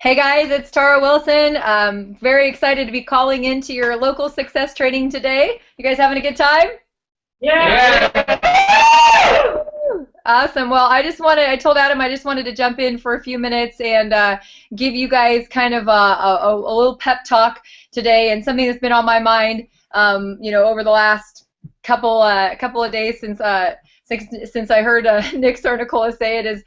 Hey guys, it's Tara Wilson. Very excited to be calling into your local success training today. You guys having a good time? Yeah. Awesome. Well, I told Adam I just wanted to jump in for a few minutes and give you guys kind of a little pep talk today and something that's been on my mind, over the last couple of days since I heard Nick Sarnicola say it is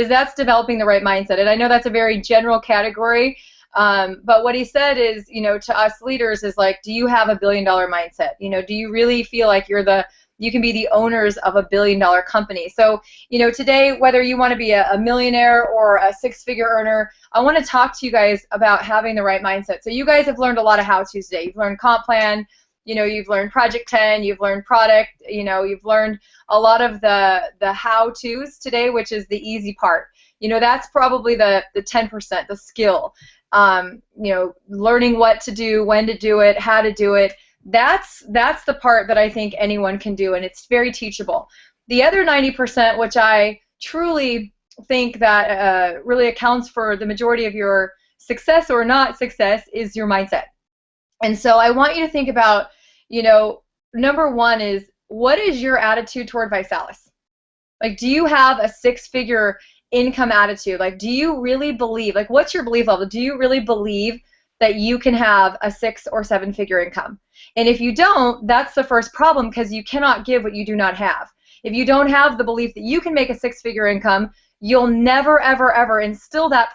that's developing the right mindset. And I know that's a very general category, but what he said is, to us leaders is like, do you have $1 billion mindset? Do you really feel like you can be the owners of $1 billion company? So, today, whether you want to be a millionaire or a six-figure earner, I want to talk to you guys about having the right mindset. So you guys have learned a lot of how-tos today. You've learned comp plan, you've learned Project 10, you've learned product, you've learned a lot of the how-tos today, which is the easy part. That's probably the 10%, the skill. Learning what to do, when to do it, how to do it. That's the part that I think anyone can do, and it's very teachable. The other 90%, which I truly think that really accounts for the majority of your success or not success, is your mindset. And so I want you to think about, number one is, what is your attitude toward Visalis? Like, do you have a six-figure income attitude? Like, do you really believe, like, what's your belief level? Do you really believe that you can have a 6 or 7-figure income? And if you don't, that's the first problem, because you cannot give what you do not have. If you don't have the belief that you can make a six-figure income, you'll never, ever, ever instill that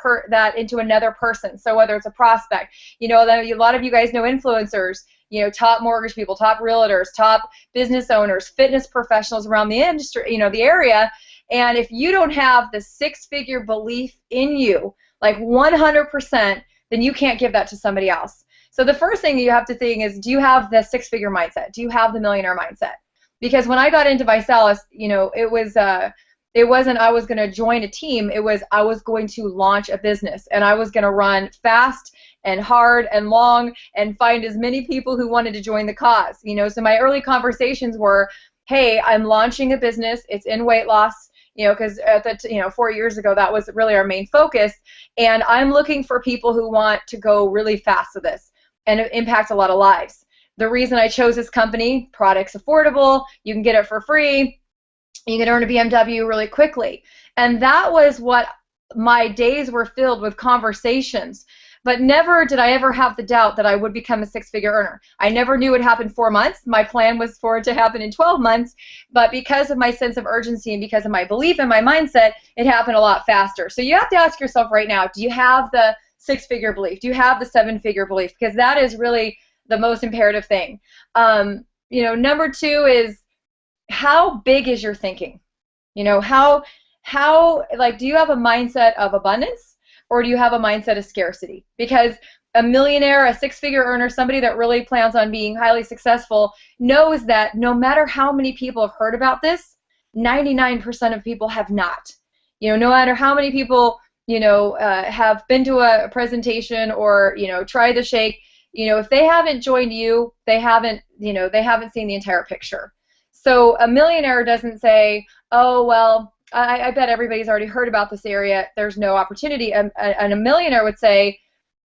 into another person. So whether it's a prospect, a lot of you guys know influencers, top mortgage people, top realtors, top business owners, fitness professionals around the industry, the area. And if you don't have the six-figure belief in you, like 100%, then you can't give that to somebody else. So the first thing you have to think is, do you have the six-figure mindset? Do you have the millionaire mindset? Because when I got into Visalis, it wasn't I was going to join a team. It was I was going to launch a business, and I was going to run fast and hard and long and find as many people who wanted to join the cause. So my early conversations were, hey, I'm launching a business. It's in weight loss. Because 4 years ago, that was really our main focus. And I'm looking for people who want to go really fast with this and impact a lot of lives. The reason I chose this company, product's affordable, you can get it for free, you can earn a BMW really quickly. And that was what my days were filled with, conversations. But never did I ever have the doubt that I would become a six-figure earner. I never knew it would happen 4 months. My plan was for it to happen in 12 months. But because of my sense of urgency and because of my belief and my mindset, it happened a lot faster. So you have to ask yourself right now, do you have the six-figure belief? Do you have the seven-figure belief? Because that is really the most imperative thing. Number two is, how big is your thinking? Do you have a mindset of abundance? Or do you have a mindset of scarcity? Because a millionaire, a six-figure earner, somebody that really plans on being highly successful, knows that no matter how many people have heard about this, 99% of people have not. No matter how many people, have been to a presentation or, tried the shake, if they haven't joined you, they haven't seen the entire picture. So a millionaire doesn't say, oh, well, I bet everybody's already heard about this area, there's no opportunity. And a millionaire would say,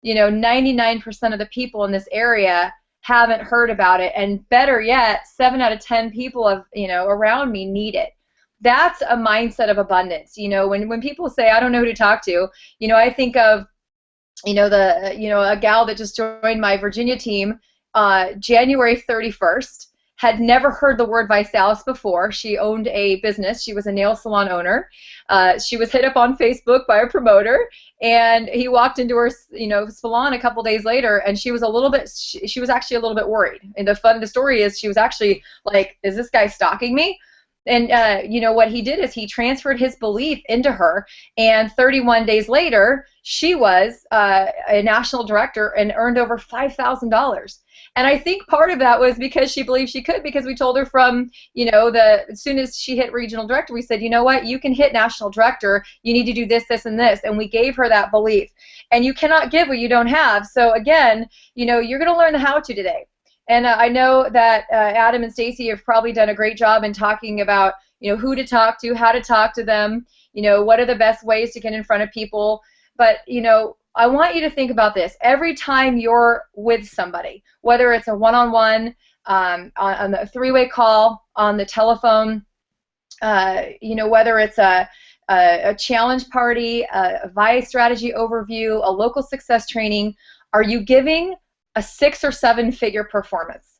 99% of the people in this area haven't heard about it, and better yet, 7 out of 10 people around me need it. That's a mindset of abundance. When people say, I don't know who to talk to, I think of, a gal that just joined my Virginia team January 31st. Had never heard the word Visalis before. She owned a business. She was a nail salon owner. She was hit up on Facebook by a promoter, and he walked into her, salon a couple days later, and she was she was actually a little bit worried. And the story is, she was actually like, is this guy stalking me? And what he did is he transferred his belief into her, and 31 days later, she was a national director and earned over $5,000. And I think part of that was because she believed she could, because we told her from, as soon as she hit regional director, we said, you know what, you can hit national director, you need to do this, this, and this. And we gave her that belief. And you cannot give what you don't have. So again, you're going to learn the how-to today. And I know that Adam and Stacy have probably done a great job in talking about, who to talk to, how to talk to them, what are the best ways to get in front of people. But, I want you to think about this. Every time you're with somebody, whether it's a one-on-one, on the three-way call, on the telephone, whether it's a challenge party, a VIA strategy overview, a local success training, are you giving a 6 or 7 figure performance?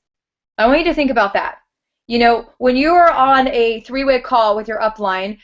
I want you to think about that. When you are on a three-way call with your upline,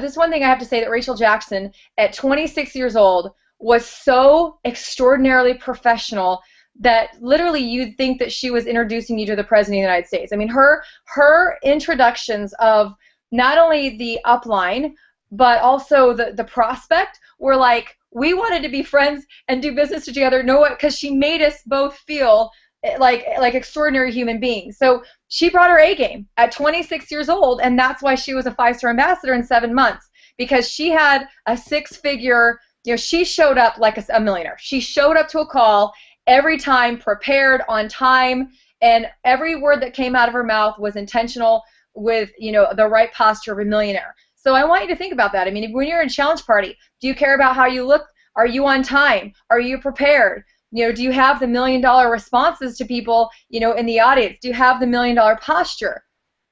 this one thing I have to say, that Rachel Jackson, at 26 years old, was so extraordinarily professional that literally you'd think that she was introducing you to the President of the United States. I mean, her introductions of not only the upline, but also the prospect were like, we wanted to be friends and do business together, because she made us both feel like extraordinary human beings. So she brought her A game at 26 years old, and that's why she was a 5-star ambassador in 7 months, because she had a 6-figure, she showed up like a millionaire. She showed up to a call every time, prepared, on time, and every word that came out of her mouth was intentional with, the right posture of a millionaire. So I want you to think about that. I mean, when you're in a challenge party, do you care about how you look? Are you on time? Are you prepared? Do you have the $1 million responses to people, in the audience? Do you have the $1 million posture?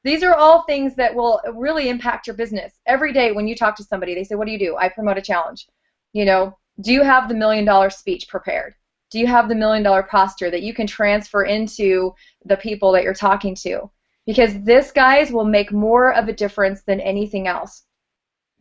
These are all things that will really impact your business. Every day when you talk to somebody, they say, what do you do? I promote a challenge. Do you have the $1 million speech prepared? Do you have the $1 million posture that you can transfer into the people that you're talking to? Because this, guys, will make more of a difference than anything else.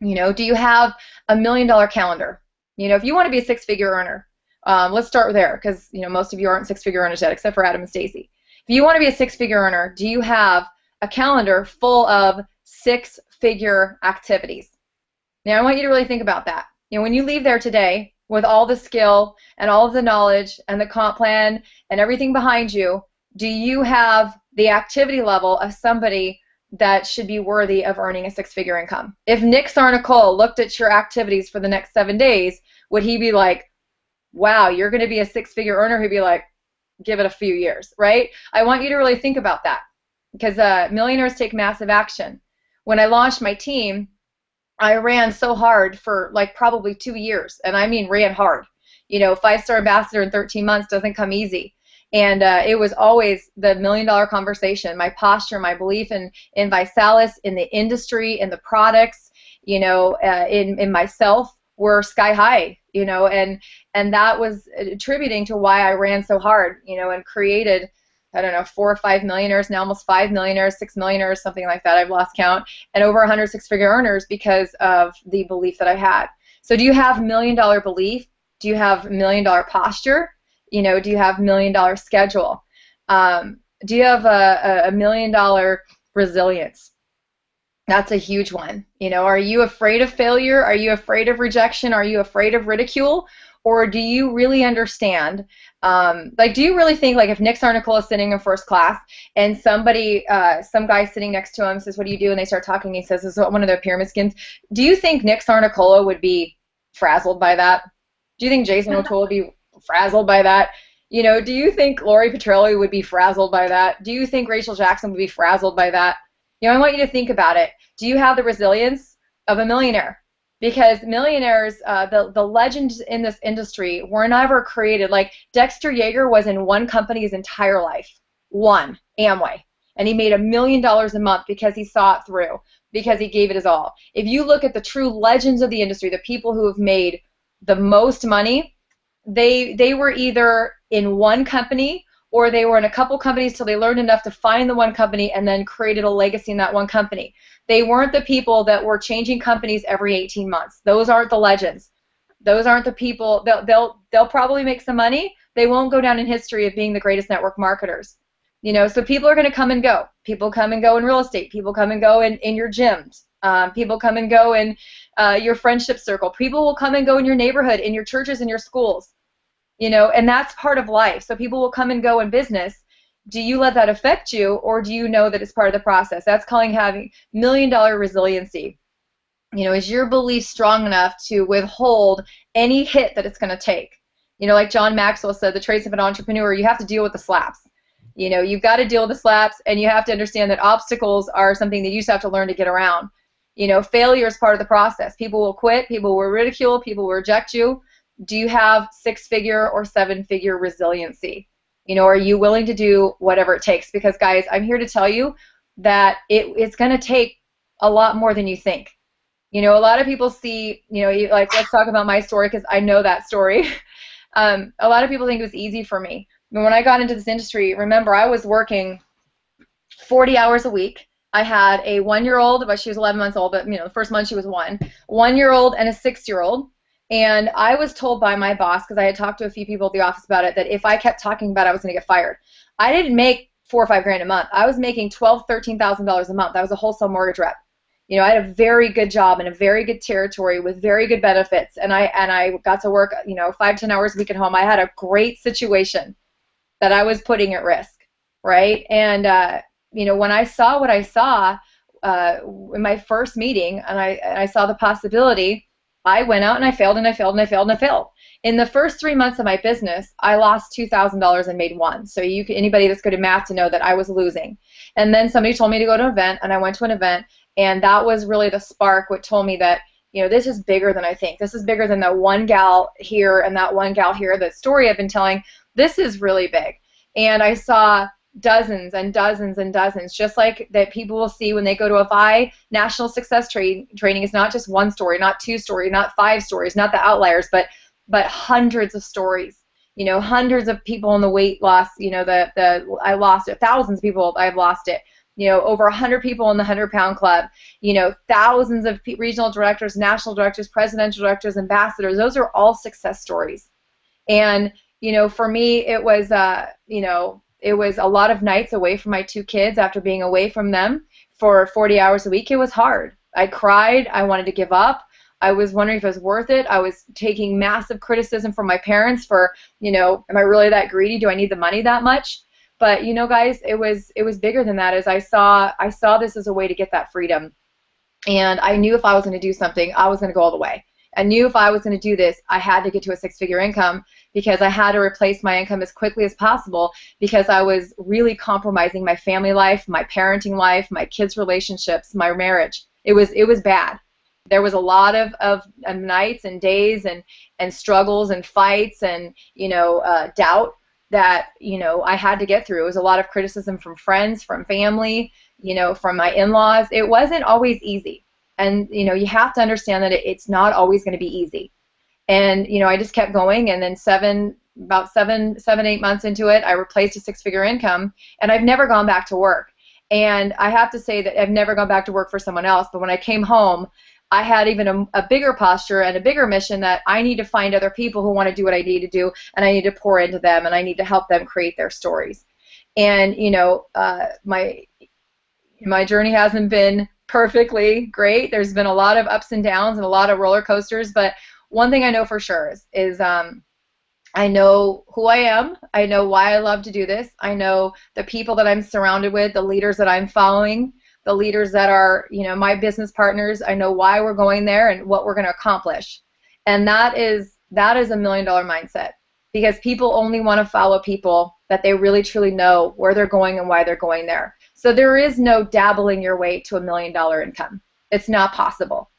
Do you have a $1 million calendar? If you want to be a 6-figure earner, let's start there, because most of you aren't 6-figure earners yet, except for Adam and Stacy. If you want to be a 6-figure earner, do you have a calendar full of 6-figure activities? Now, I want you to really think about that. When you leave there today with all the skill and all of the knowledge and the comp plan and everything behind you, do you have the activity level of somebody that should be worthy of earning a 6-figure income? If Nick Sarnicole looked at your activities for the next 7 days, would he be like, wow, you're going to be a 6-figure earner? He'd be like, give it a few years, right? I want you to really think about that, because millionaires take massive action. When I launched my team, I ran so hard for probably 2 years, and I mean ran hard. 5-star ambassador in 13 months doesn't come easy. And it was always the $1 million conversation. My posture, my belief in Visalis, in the industry, in the products, in myself, were sky high, and that was attributing to why I ran so hard, and created, I don't know, 4 or 5 millionaires, now almost 5 millionaires, 6 millionaires, something like that. I've lost count, and over 100 6-figure earners because of the belief that I had. So do you have $1 million belief? Do you have $1 million posture? Do you have $1 million schedule? Do you have a $1 million resilience? That's a huge one. Are you afraid of failure? Are you afraid of rejection? Are you afraid of ridicule? Or do you really understand? Do you really think, if Nick Sarnicole is sitting in first class and some guy sitting next to him says, what do you do? And they start talking, he says, this is one of their pyramid schemes. Do you think Nick Sarnicole would be frazzled by that? Do you think Jason O'Toole would be frazzled by that? Do you think Lori Petrelli would be frazzled by that? Do you think Rachel Jackson would be frazzled by that? I want you to think about it. Do you have the resilience of a millionaire? Because millionaires, the legends in this industry were never created. Like Dexter Yeager was in one company his entire life, one, Amway, and he made $1 million a month because he saw it through, because he gave it his all. If you look at the true legends of the industry, the people who have made the most money, they were either in one company or they were in a couple companies till they learned enough to find the one company and then created a legacy in that one company. They weren't the people that were changing companies every 18 months. Those aren't the legends. Those aren't the people. They'll probably make some money. They won't go down in history of being the greatest network marketers. So people are going to come and go. People come and go in real estate. People come and go in your gyms. People come and go in your friendship circle. People will come and go in your neighborhood, in your churches, in your schools. And that's part of life. So people will come and go in business. Do you let that affect you, or do you know that it's part of the process? That's calling having $1 million resiliency. Is your belief strong enough to withhold any hit that it's going to take? Like John Maxwell said, the traits of an entrepreneur, you have to deal with the slaps. You've got to deal with the slaps, and you have to understand that obstacles are something that you just have to learn to get around. Failure is part of the process. People will quit. People will ridicule. People will reject you. Do you have 6-figure or 7-figure resiliency? You know, are you willing to do whatever it takes? Because guys, I'm here to tell you that it's going to take a lot more than you think. You know, a lot of people see, you know, like, let's talk about my story because I know that story. A lot of people think it was easy for me. But when I got into this industry, remember, I was working 40 hours a week. I had a 1-year-old, but she was 11 months old, but, you know, the first month she was 1-year-old and a 6-year-old. And I was told by my boss, because I had talked to a few people at the office about it, that if I kept talking about it, I was going to get fired. I didn't make $4,000 or $5,000 a month. I was making $12,000, $13,000 a month. I was a wholesale mortgage rep. You know, I had a very good job in a very good territory with very good benefits, and I got to work, you know, 5 to 10 hours a week at home. I had a great situation that I was putting at risk, right? And you know, when I saw what I saw in my first meeting, and I saw the possibility, I went out and I failed and I failed and I failed and I failed. In the first 3 months of my business, I lost $2,000 and made $1. So anybody that's good at math to know that I was losing. And then somebody told me to go to an event, and I went to an event, and that was really the spark what told me that, you know, this is bigger than I think. This is bigger than that one gal here and that one gal here. The story I've been telling, this is really big. And I saw dozens and dozens and dozens, just like that people will see when they go to a VI National Success Training. Is not just one story, not 2 stories, not 5 stories, not the outliers, but hundreds of stories. You know, hundreds of people in the weight loss. You know, I lost it. Thousands of people, I've lost it. You know, over 100 people in the 100-pound club. You know, thousands of regional directors, national directors, presidential directors, ambassadors. Those are all success stories. And you know, for me, it was you know, it was a lot of nights away from my 2 kids after being away from them for 40 hours a week. It was hard. I cried. I wanted to give up. I was wondering if it was worth it. I was taking massive criticism from my parents for, you know, am I really that greedy? Do I need the money that much? But you know, guys, it was bigger than that. As I saw this as a way to get that freedom, and I knew if I was going to do something, I was going to go all the way. I knew if I was going to do this, I had to get to a 6-figure income, because I had to replace my income as quickly as possible, because I was really compromising my family life, my parenting life, my kids' relationships, my marriage. It was bad. There was a lot of nights and days and struggles and fights and, you know, doubt that, you know, I had to get through. It was a lot of criticism from friends, from family, you know, from my in-laws. It wasn't always easy. And, you know, you have to understand that it's not always going to be easy. And, you know, I just kept going, and then about 8 months into it, I replaced a 6-figure income, and I've never gone back to work. And I have to say that I've never gone back to work for someone else, but when I came home, I had even a bigger posture and a bigger mission that I need to find other people who want to do what I need to do, and I need to pour into them, and I need to help them create their stories. And, you know, my journey hasn't been perfectly great. There's been a lot of ups and downs and a lot of roller coasters, but one thing I know for sure is I know who I am. I know why I love to do this. I know the people that I'm surrounded with, the leaders that I'm following, the leaders that are, you know, my business partners. I know why we're going there and what we're going to accomplish. And that is a $1 million mindset, because people only want to follow people that they really truly know where they're going and why they're going there. So there is no dabbling your way to $1 million income. It's not possible.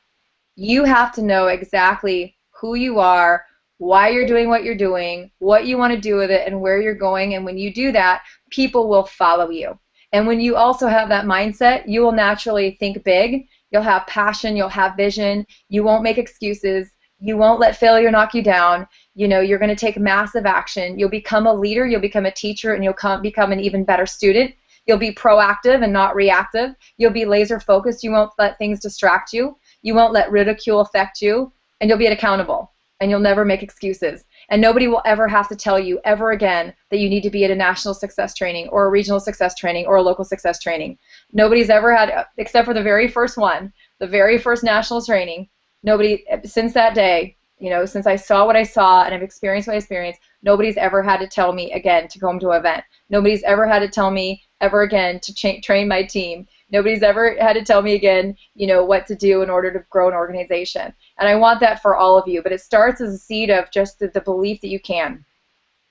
You have to know exactly who you are, why you're doing what you're doing, what you want to do with it, and where you're going. And when you do that, people will follow you. And when you also have that mindset, you will naturally think big. You'll have passion. You'll have vision. You won't make excuses. You won't let failure knock you down. You know, you're going to take massive action. You'll become a leader. You'll become a teacher, and you'll become an even better student. You'll be proactive and not reactive. You'll be laser focused. You won't let things distract you. You won't let ridicule affect you. And you'll be accountable. And you'll never make excuses. And nobody will ever have to tell you ever again that you need to be at a national success training or a regional success training or a local success training. Nobody's ever had, except for the very first one, the very first national training, nobody, since that day, you know, since I saw what I saw and I've experienced what I experienced, nobody's ever had to tell me again to come to an event. Nobody's ever had to tell me ever again to train my team. Nobody's ever had to tell me again, you know, what to do in order to grow an organization. And I want that for all of you. But it starts as a seed of just the belief that you can.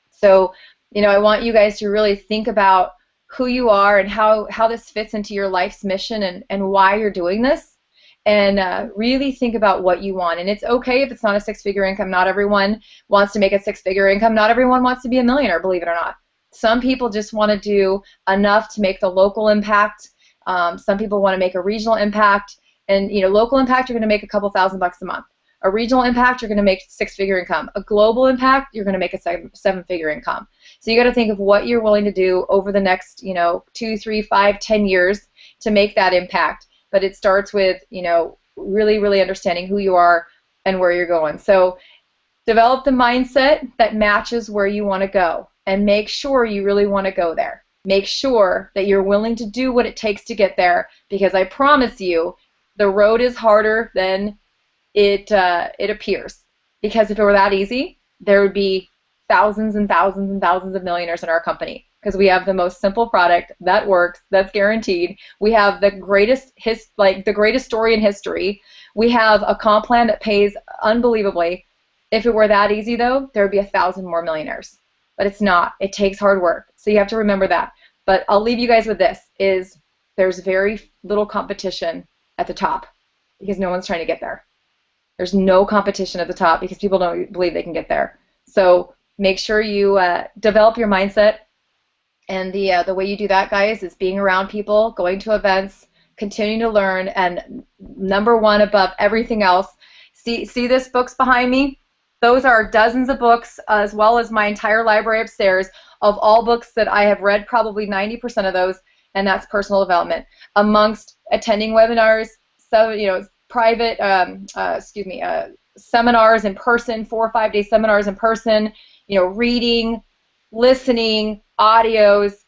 So, you know, I want you guys to really think about who you are and how this fits into your life's mission and why you're doing this. and really think about what you want. And it's okay if it's not a six-figure income. Not everyone wants to make a six-figure income. Not everyone wants to be a millionaire, believe it or not. Some people just want to do enough to make the local impact. Some people want to make a regional impact. And local impact, you're going to make a couple $1,000s a month. A regional impact, you're going to make six-figure income. A global impact, you're going to make a seven-figure income. So you got to think of what you're willing to do over the next 2, 3, 5, 10 years to make that impact. But it starts with really, really understanding who you are and where you're going. So develop the mindset that matches where you want to go, and make sure you really want to go there. Make sure that you're willing to do what it takes to get there, because I promise you, the road is harder than it appears. Because if it were that easy, there would be thousands and thousands and thousands of millionaires in our company, because we have the most simple product that works, that's guaranteed. We have the greatest the greatest story in history. We have a comp plan that pays unbelievably. If it were that easy, though, there would be 1,000 more millionaires. But it's not. It takes hard work. So you have to remember that. But I'll leave you guys with this, is there's very little competition at the top, because no one's trying to get there. There's no competition at the top because people don't believe they can get there. So make sure you develop your mindset. And the way you do that, guys, is being around people, going to events, continuing to learn, and number one above everything else, see this books behind me? Those are dozens of books, as well as my entire library upstairs of all books that I have read, probably 90% of those, and that's personal development. Amongst attending webinars, so private, seminars in person, 4 or 5 day seminars in person, reading, listening, audios,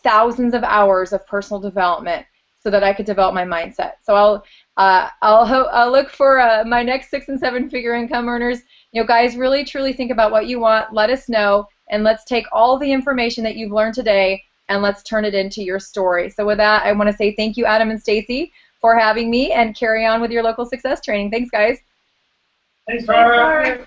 thousands of hours of personal development, so that I could develop my mindset. So I'll look for my next 6- and 7-figure income earners. Guys, really truly think about what you want. Let us know, and let's take all the information that you've learned today and let's turn it into your story. So with that, I want to say thank you, Adam and Stacy, for having me, and carry on with your local success training. Thanks, guys. Thanks, Tara.